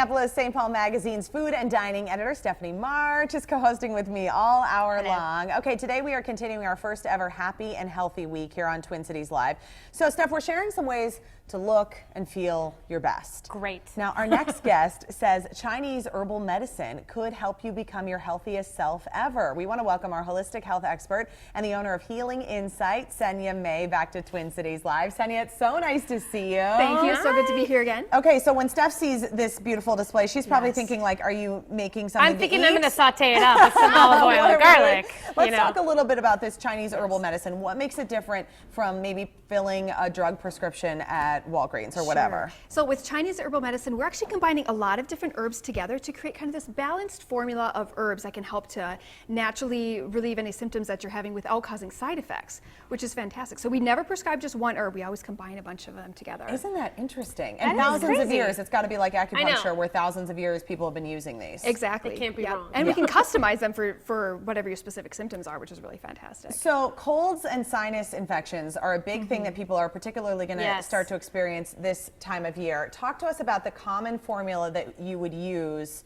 Minneapolis St. Paul Magazine's food and dining editor Stephanie March is co-hosting with me all hour long. Okay, today we are continuing our first ever Happy and Healthy Week here on Twin Cities Live. So, Steph, we're sharing some ways to look and feel your best. Great. Now, our next guest says Chinese herbal medicine could help you become your healthiest self ever. We want to welcome our holistic health expert and the owner of Healing Insight, Senia Mae, back to Twin Cities Live. Senia, it's so nice to see you. Thank you. So good to be here again. Okay, so when Steph sees this beautiful display, she's probably thinking, like, are you making something I'm thinking to eat? I'm going to saute it up with some olive oil and garlic. Let's talk a little bit about this Chinese herbal medicine. What makes it different from maybe filling a drug prescription at Walgreens or whatever? Sure. So with Chinese herbal medicine, we're actually combining a lot of different herbs together to create kind of this balanced formula of herbs that can help to naturally relieve any symptoms that you're having without causing side effects, which is fantastic. So we never prescribe just one herb. We always combine a bunch of them together. Isn't that interesting? And thousands of years, it's got to be like acupuncture where thousands of years people have been using these. Exactly. It can't be wrong. And we can customize them for whatever your specific symptoms are, which is really fantastic. So colds and sinus infections are a big thing that people are particularly going to start to experience this time of year. Talk to us about the common formula that you would use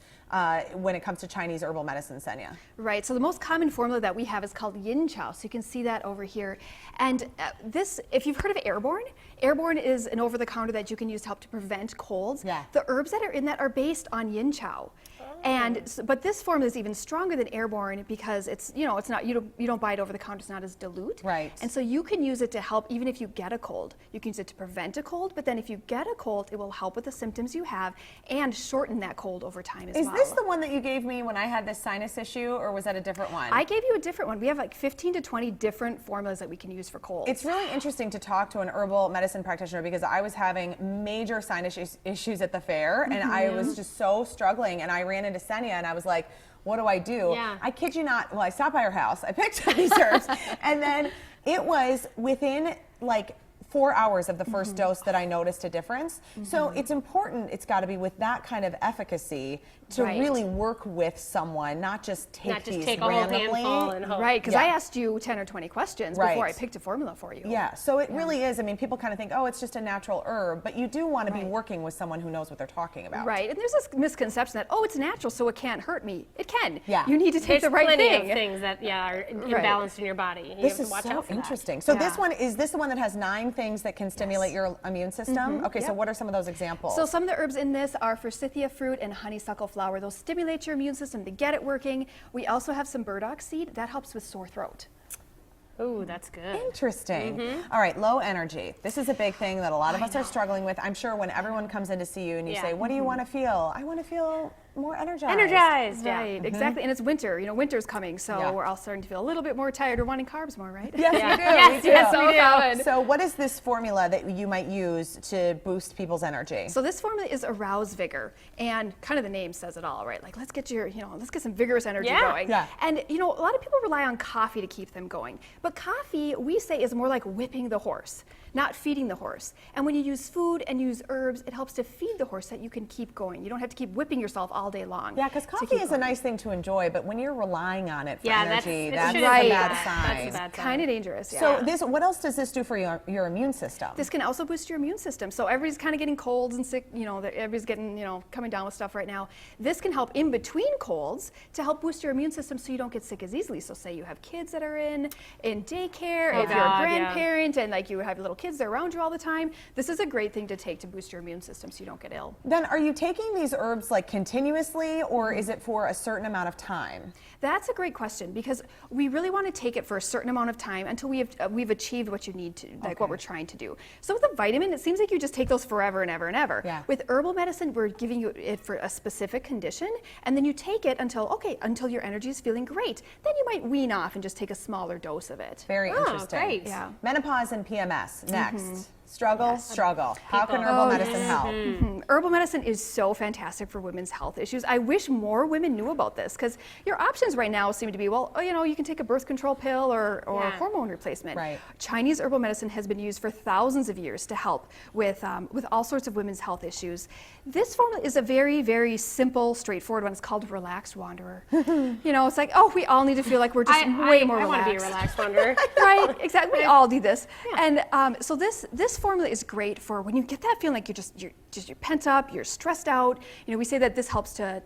when it comes to Chinese herbal medicine, Senia. Right, so the most common formula that we have is called yin chow, so you can see that over here. And this, if you've heard of Airborne is an over-the-counter that you can use to help to prevent colds. Yeah. The herbs that are in that are based on yin chow. But this formula is even stronger than Airborne because it's not you don't buy it over the counter. It's not as dilute. Right. And so you can use it to help even if you get a cold. You can use it to prevent a cold, but then if you get a cold, it will help with the symptoms you have and shorten that cold over time as well. Is this the one that you gave me when I had this sinus issue, or was that a different one? I gave you a different one. We have like 15 to 20 different formulas that we can use for colds. It's really interesting to talk to an herbal medicine practitioner because I was having major sinus issues at the fair and I was just so struggling, and I ran into Senia and I was like, what do I do? Yeah. I kid you not, well, I stopped by her house, I picked these herbs, and then it was within like 4 hours of the first dose that I noticed a difference. So it's important, it's got to be with that kind of efficacy to really work with someone, not just take these a whole randomly. handful and hope. Right, because I asked you 10 or 20 questions before I picked a formula for you. Yeah, so it really is. I mean, people kind of think, oh, it's just a natural herb, but you do want to be working with someone who knows what they're talking about. Right, and there's this misconception that, oh, it's natural, so it can't hurt me. It can. Yeah. You need to take the right plenty thing. of things that are imbalanced in your body. You This have is to watch so out for interesting. So Yeah. this one, is this the one that has 9 things that can stimulate your immune system? Okay, so what are some of those examples? So some of the herbs in this are forsythia fruit and honeysuckle flower. Those stimulate your immune system to get it working. We also have some burdock seed. That helps with sore throat. Ooh, that's good. Interesting. All right, low energy. This is a big thing that a lot of us are struggling with. I'm sure when everyone comes in to see you and you say, what do you want to feel? I want to feel more energized. Energized, Right, exactly. And it's winter. You know, winter's coming, so we're all starting to feel a little bit more tired. We're wanting carbs more, right? Yes, we do. Yes, we do. yes, So common. So what is this formula that you might use to boost people's energy? So this formula is Arouse Vigor, and kind of the name says it all, right? Like, let's get let's get some vigorous energy going. Yeah. And a lot of people rely on coffee to keep them going, but coffee, we say, is more like whipping the horse, not feeding the horse. And when you use food and use herbs, it helps to feed the horse so that you can keep going. You don't have to keep whipping yourself all day long. Yeah, because coffee is a nice thing to enjoy, but when you're relying on it for energy, that's a right. bad That's a sign. bad sign. Kind of dangerous. So what else does this do for your immune system? This can also boost your immune system. So everybody's kind of getting colds and sick, everybody's getting, coming down with stuff right now. This can help in between colds to help boost your immune system so you don't get sick as easily. So say you have kids that are in daycare, if you're a grandparent and like you have little kids that are around you all the time, this is a great thing to take to boost your immune system so you don't get ill. Then are you taking these herbs like continuously, or is it for a certain amount of time? That's a great question because we really want to take it for a certain amount of time until we've achieved what you need to, like what we're trying to do. So with a vitamin, it seems like you just take those forever and ever and ever. Yeah. With herbal medicine, we're giving you it for a specific condition, and then you take it until your energy is feeling great. Then you might wean off and just take a smaller dose of it. Very interesting. Great. Yeah. Menopause and PMS, next. Struggle. How can herbal medicine help? Herbal medicine is so fantastic for women's health issues. I wish more women knew about this, because your options right now seem to be, well, you can take a birth control pill or hormone replacement. Right. Chinese herbal medicine has been used for thousands of years to help with all sorts of women's health issues. This formula is a very, very simple, straightforward one. It's called Relaxed Wanderer. It's like, oh, we all need to feel like we're just way more relaxed. I want to be a relaxed wanderer. Right, exactly. We all do this. Yeah. And so this formula is great for when you get that feeling like you're pent up, you're stressed out. We say that this helps to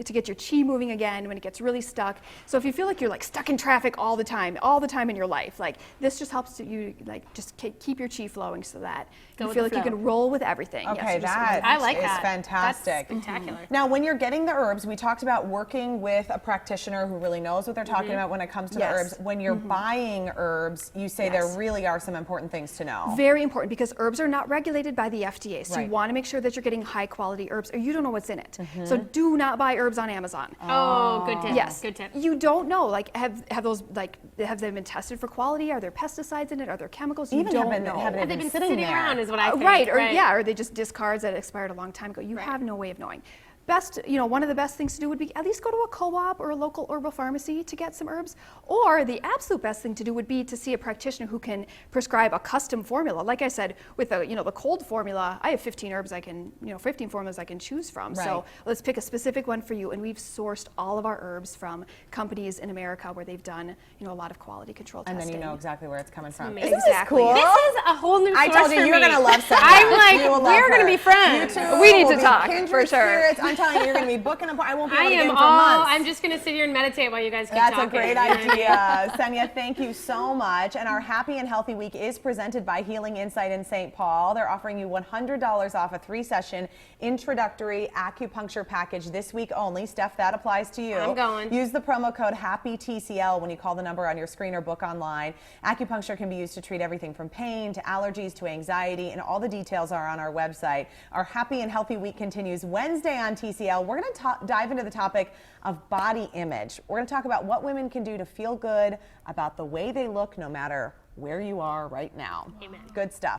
get your chi moving again when it gets really stuck. So if you feel like you're like stuck in traffic all the time in your life, like this just helps you like just keep your chi flowing so that you feel like you can roll with everything. Okay, I like that. Fantastic. That's spectacular. Now, when you're getting the herbs, we talked about working with a practitioner who really knows what they're talking about when it comes to the herbs. When you're buying herbs, you say there really are some important things to know. Very important, because herbs are not regulated by the FDA. So you want to make sure that you're getting high quality herbs, or you don't know what's in it. So do not buy herbs on Amazon. Oh, good tip. Yes. Good tip. You don't know, like have they been tested for quality? Are there pesticides in it? Are there chemicals? You don't know. Have they been sitting around is what I think. Right, or they just discards that expired a long time ago. You have no way of knowing. One of the best things to do would be at least go to a co-op or a local herbal pharmacy to get some herbs. Or the absolute best thing to do would be to see a practitioner who can prescribe a custom formula. Like I said, with the cold formula, I have 15 herbs 15 formulas I can choose from. Right. So let's pick a specific one for you. And we've sourced all of our herbs from companies in America where they've done a lot of quality control testing. And then you know exactly where it's coming from. Amazing. Isn't this cool? This is a whole new source I told you, you're going to love Senia. I'm like, we're going to be friends. You two we need to will talk, be kindred for sure. spirits. I'm telling you, you're going to be booking I won't be able to get in for months. I'm just going to sit here and meditate while you guys keep That's talking. a great idea. Senia, thank you so much. And our Happy and Healthy Week is presented by Healing Insight in St. Paul. They're offering you $100 off a 3-session introductory acupuncture package this week only. Steph, that applies to you. I'm going. Use the promo code HAPPYTCL when you call the number on your screen or book online. Acupuncture can be used to treat everything from pain to allergies to anxiety, and all the details are on our website. Our Happy and Healthy Week continues Wednesday on TCL. We're going to dive into the topic of body image. We're going to talk about what women can do to feel good about the way they look no matter where you are right now. Amen. Good stuff.